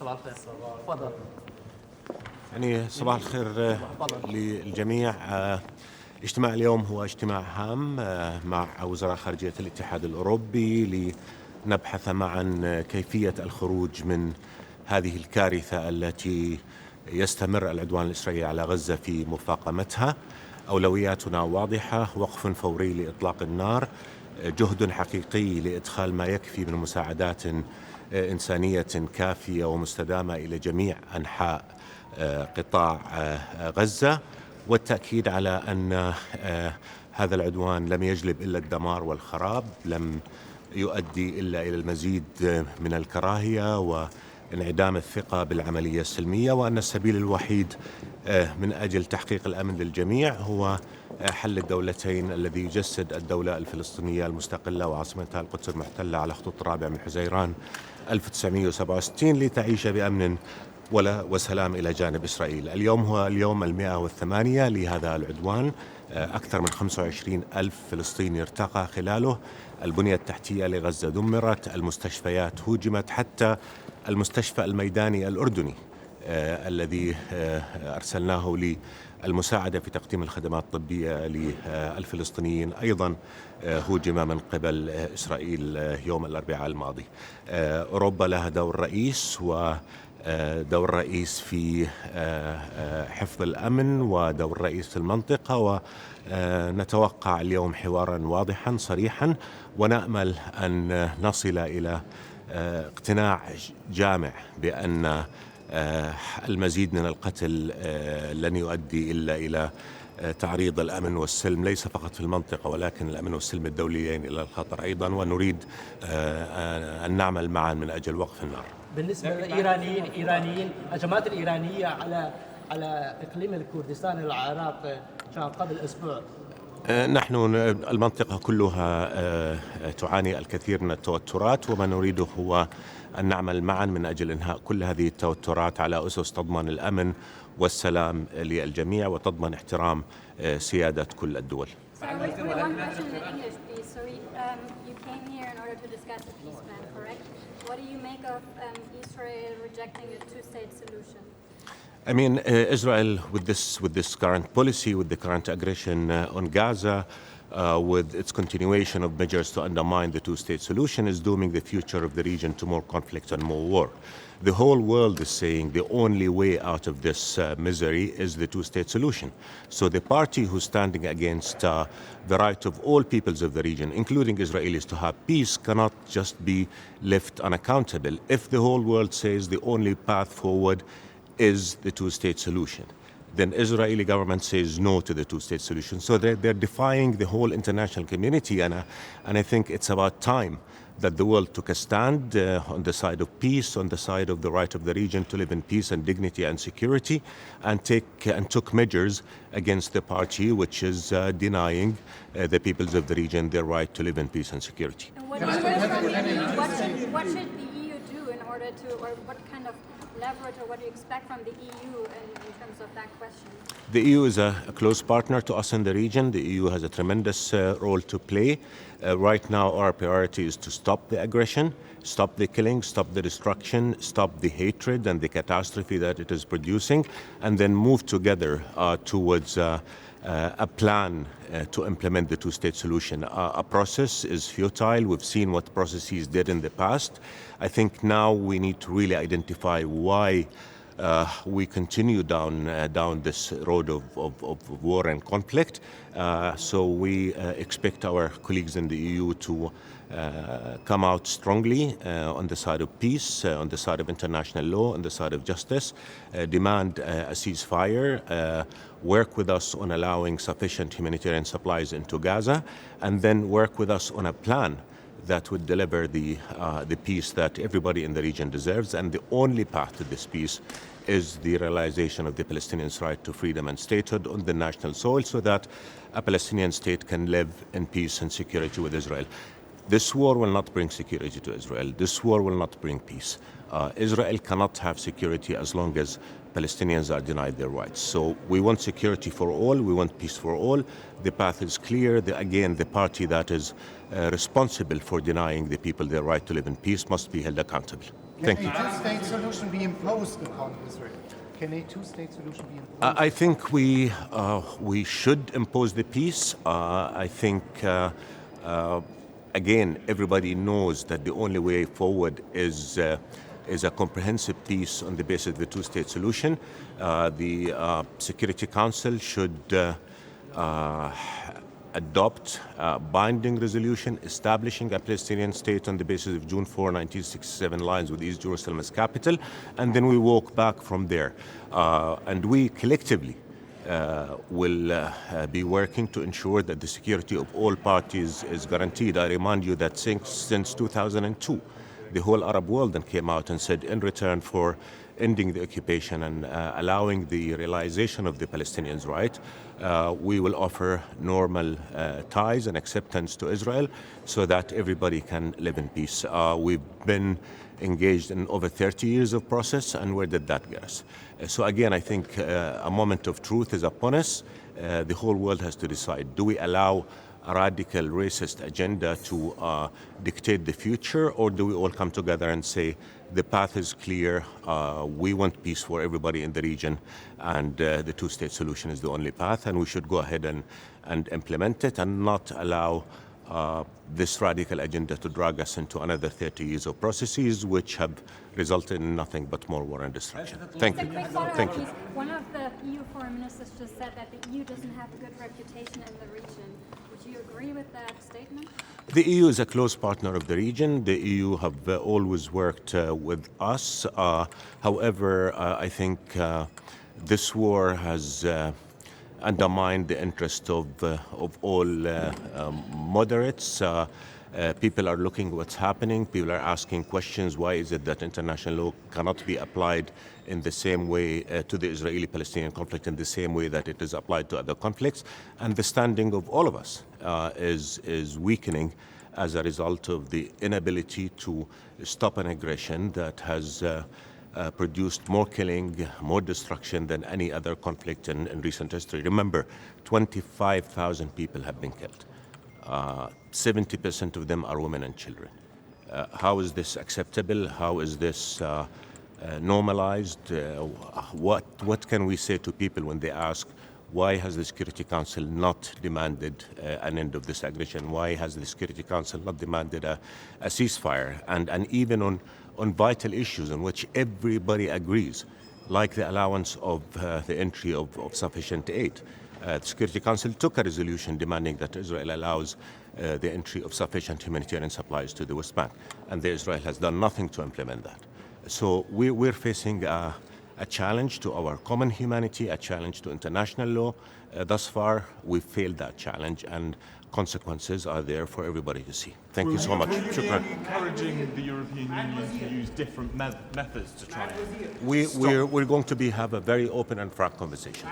صباح الخير. تفضل. يعني صباح الخير للجميع. اجتماع اليوم هو اجتماع هام مع وزراء خارجية الاتحاد الأوروبي لنبحث معا كيفية الخروج من هذه الكارثة التي يستمر العدوان الإسرائيلي على غزة في مفاقمتها. أولوياتنا واضحة: وقف فوري لإطلاق النار، جهد حقيقي لإدخال ما يكفي من مساعدات إنسانية كافية ومستدامة إلى جميع أنحاء قطاع غزة، والتأكيد على أن هذا العدوان لم يجلب إلا الدمار والخراب، لم يؤدي إلا إلى المزيد من الكراهية وانعدام الثقة بالعملية السلمية، وأن السبيل الوحيد من أجل تحقيق الأمن للجميع هو حل الدولتين الذي يجسد الدولة الفلسطينية المستقلة وعاصمتها القدس المحتلة على خطوط الرابع من حزيران 1967 لتعيش بأمن وسلام إلى جانب إسرائيل. اليوم هو اليوم 108 لهذا العدوان. أكثر من 25 ألف فلسطيني ارتقى خلاله. البنية التحتية لغزة دمرت، المستشفيات هوجمت، حتى المستشفى الميداني الأردني الذي أرسلناه للمساعدة في تقديم الخدمات الطبية للفلسطينيين أيضا هوجم من قبل إسرائيل يوم الأربعاء الماضي. أوروبا لها دور رئيس ودور رئيس في حفظ الأمن ودور رئيس في المنطقة، ونتوقع اليوم حوارا واضحا صريحا، ونأمل أن نصل إلى اقتناع جامع بأن المزيد من القتل لن يؤدي إلا إلى تعريض الأمن والسلم ليس فقط في المنطقة ولكن الأمن والسلم الدوليين إلى الخطر أيضا، ونريد أن نعمل معا من أجل وقف النار. بالنسبة للإيرانيين الهجمات الإيرانية على إقليم الكردستان العراق قبل أسبوع، نحن المنطقة كلها تعاني الكثير من التوترات، وما نريده هو أن نعمل معا من أجل إنهاء كل هذه التوترات على أسس تضمن الأمن والسلام للجميع وتضمن احترام سيادة كل الدول. I mean, Israel, with this current policy, with the current aggression on Gaza, with its continuation of measures to undermine the two-state solution, is dooming the future of the region to more conflict and more war. The whole world is saying the only way out of this misery is the two-state solution. So the party who's standing against the right of all peoples of the region, including Israelis, to have peace, cannot just be left unaccountable. If the whole world says the only path forward is the two-state solution, then Israeli government says no to the two-state solution. So they're defying the whole international community, and I think it's about time that the world took a stand on the side of peace, on the side of the right of the region to live in peace and dignity and security, and took measures against the party which is denying the peoples of the region their right to live in peace and security. And what should the EU do in order to, or what kind of leverage, or what do you expect from the EU in terms of that question? The EU is a close partner to us in the region. The EU has a tremendous role to play. Right now, our priority is to stop the aggression, stop the killing, stop the destruction, stop the hatred and the catastrophe that it is producing, and then move together towards a plan to implement the two-state solution. A process is futile. We've seen what processes did in the past. I think now we need to really identify why we continue down this road of war and conflict. So we expect our colleagues in the EU to come out strongly on the side of peace, on the side of international law, on the side of justice, demand a ceasefire, work with us on allowing sufficient humanitarian supplies into Gaza, and then work with us on a plan that would deliver the peace that everybody in the region deserves. And the only path to this peace is the realization of the Palestinians' right to freedom and statehood on the national soil, so that a Palestinian state can live in peace and security with Israel. This war will not bring security to Israel. This war will not bring peace. Israel cannot have security as long as Palestinians are denied their rights. So we want security for all. We want peace for all. The path is clear. Again, the party that is responsible for denying the people their right to live in peace must be held accountable. Thank you. Can a two-state solution be imposed upon Israel? Can a two-state solution be imposed? I think we should impose the peace. I think, again, everybody knows that the only way forward is a comprehensive peace on the basis of the two-state solution. The Security Council should adopt a binding resolution establishing a Palestinian state on the basis of June 4, 1967 lines with East Jerusalem as capital, and then we walk back from there. And we collectively will be working to ensure that the security of all parties is guaranteed. I remind you that since 2002, the whole Arab world then came out and said, in return for ending the occupation and allowing the realization of the Palestinians' right, we will offer normal ties and acceptance to Israel so that everybody can live in peace. We've been engaged in over 30 years of process, and where did that get us? So again, I think a moment of truth is upon us. The whole world has to decide, do we allow a radical racist agenda to dictate the future, or do we all come together and say the path is clear, we want peace for everybody in the region, and the two-state solution is the only path, and we should go ahead and implement it and not allow this radical agenda to drag us into another 30 years of processes which have resulted in nothing but more war and destruction. Thank you. Just a quick follow-up, Thank you. please. One of the EU foreign ministers just said that the EU doesn't have a good reputation in the region. Would you agree with that statement? The EU is a close partner of the region. The EU have always worked with us. However, I think this war has undermined the interest of all moderates. People are looking at what's happening. People are asking questions. Why is it that international law cannot be applied in the same way to the Israeli-Palestinian conflict in the same way that it is applied to other conflicts? And the standing of all of us is weakening as a result of the inability to stop an aggression that has produced more killing, more destruction than any other conflict in recent history. Remember, 25,000 people have been killed. 70% of them are women and children. How is this acceptable? How is this normalized? What can we say to people when they ask, why has the Security Council not demanded an end of this aggression? Why has the Security Council not demanded a ceasefire? And even on vital issues on which everybody agrees, like the allowance of the entry of sufficient aid. The Security Council took a resolution demanding that Israel allows the entry of sufficient humanitarian supplies to the West Bank, and Israel has done nothing to implement that. So we're facing a challenge to our common humanity, a challenge to international law. Thus far, we've failed that challenge, and consequences are there for everybody to see. Thank you so much. Will you be encouraging the European Union to use different methods to try and We're going to have a very open and frank conversation.